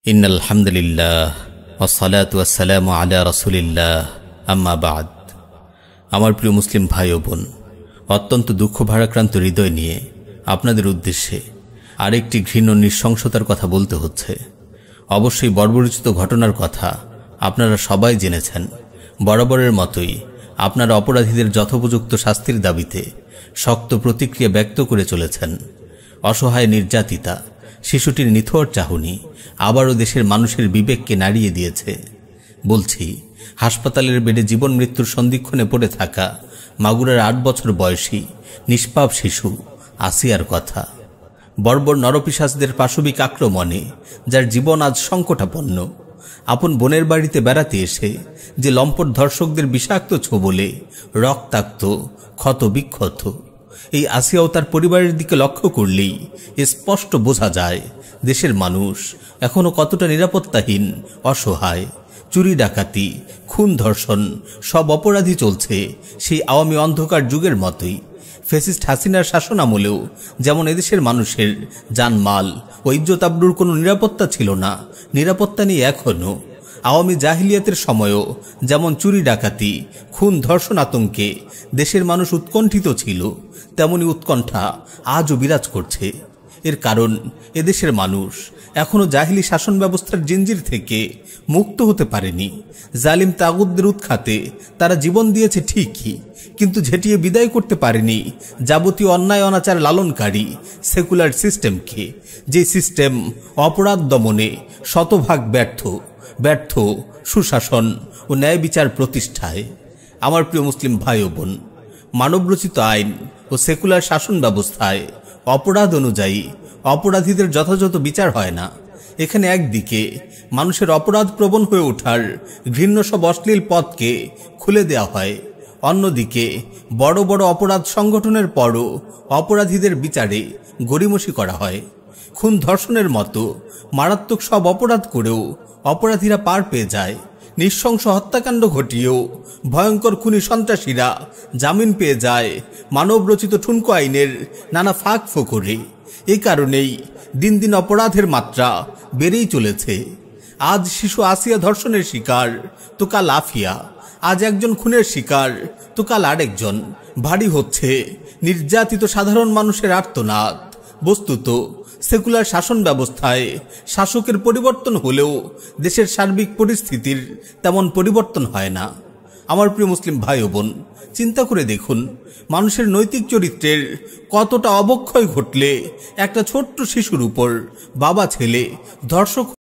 ইন্নাল হামদুলিল্লাহ ওয়াসসালাতু ওয়াসসালামু আলা রাসূলিল্লাহ আম্মা বাদ। আমার প্রিয় মুসলিম ভাই ও বোন, অত্যন্ত দুঃখ ভারাক্রান্ত হৃদয় নিয়ে আপনাদের উদ্দেশ্যে আরেকটি ঘৃণ্য নৃশংসতার কথা বলতে হচ্ছে। অবশ্যই বর্বরোচিত ঘটনার কথা আপনারা সবাই জেনেছেন। বরাবরের মতোই আপনারা অপরাধীদের যথোপযুক্ত শাস্তির দাবিতে শক্ত প্রতিক্রিয়া ব্যক্ত করে চলেছেন। অসহায় নির্যাতিতা শিশুটির নিথর চাহনি আবারও দেশের মানুষের বিবেককে নাড়িয়ে দিয়েছে। বলছি, হাসপাতালের বেডে জীবন মৃত্যুর সন্ধিক্ষণে পড়ে থাকা মাগুরার 8 বছর বয়সী নিষ্পাপ শিশু আসিয়ার কথা। বর্বর নরপিশাচদের পাশবিক আক্রমণে যার জীবন আজ সংকটাপন্ন, আপন বোনের বাড়িতে বেড়াতে এসে যে লম্পট ধর্ষকদের বিষাক্ত ছোবলে রক্তাক্ত ক্ষত বিক্ষত, এই আসিয়া ও তার পরিবারের দিকে লক্ষ্য করলেই স্পষ্ট বোঝা যায় দেশের মানুষ এখনো কতটা নিরাপত্তাহীন, অসহায়। চুরি ডাকাতি, খুন ধর্ষণ সব অপরাধী চলছে সেই আওয়ামী অন্ধকার যুগের মতোই। ফ্যাসিস্ট হাসিনার শাসন আমলেও যেমন এদেশের মানুষের জানমাল ও ইজ্জত আবরুর কোনো নিরাপত্তা ছিল না, নিরাপত্তা নেই এখনো। আওয়ামী জাহিলিয়াতের সময়ও যেমন চুরি ডাকাতি, খুন ধর্ষণ আতঙ্কে দেশের মানুষ উৎকণ্ঠিত ছিল, তেমনি উৎকণ্ঠা আজও বিরাজ করছে। এর কারণ এদেশের মানুষ এখনো জাহিলি শাসন ব্যবস্থার জিঞ্জির থেকে মুক্ত হতে পারেনি। জালিম তাগুতদের উৎখাতে তারা জীবন দিয়েছে ঠিকই, কিন্তু ঝেঁটিয়ে বিদায় করতে পারেনি যাবতীয় অন্যায় অনাচার লালনকারী সেকুলার সিস্টেমকে, যে সিস্টেম অপরাধ দমনে শতভাগ ব্যর্থ সুশাসন ও ন্যায় বিচার প্রতিষ্ঠায়। আমার প্রিয় মুসলিম ভাই ও বোন, মানবরচিত আইন ও সেকুলার শাসন ব্যবস্থায় অপরাধ অনুযায়ী অপরাধীদের যথাযথ বিচার হয় না। এখানে একদিকে মানুষের অপরাধ প্রবণ হয়ে ওঠার ঘৃণ্য সব অশ্লীল পথকে খুলে দেওয়া হয়, অন্যদিকে বড় বড় অপরাধ সংগঠনের পরও অপরাধীদের বিচারে গড়িমসি করা হয়। খুন ধর্ষণের মতো মারাত্মক সব অপরাধ করেও অপরাধীরা পার পেয়ে যায়। নৃশংস হত্যাকাণ্ড ঘটিয়েও ভয়ঙ্কর খুনি সন্ত্রাসীরা জামিন পেয়ে যায় মানবরচিত ঠুনকো আইনের নানা ফাঁক ফোকরে। এই কারণেই দিন দিন অপরাধের মাত্রা বেড়েই চলেছে। আজ শিশু আসিয়া ধর্ষণের শিকার, তো কাল আফিয়া। আজ একজন খুনের শিকার, তো কাল আরেকজন। ভারী হচ্ছে নির্যাতিত সাধারণ মানুষের আর্তনাদ। বস্তুত সেকুলার শাসন ব্যবস্থায় শাসকের পরিবর্তন হলেও দেশের সার্বিক পরিস্থিতির তেমন পরিবর্তন হয় না। আমার প্রিয় মুসলিম ভাই ও বোন, চিন্তা করে দেখুন, মানুষের নৈতিক চরিত্রের কতটা অবক্ষয় ঘটলে একটা ছোট্ট শিশুর উপর বাবা ছেলে ধর্ষক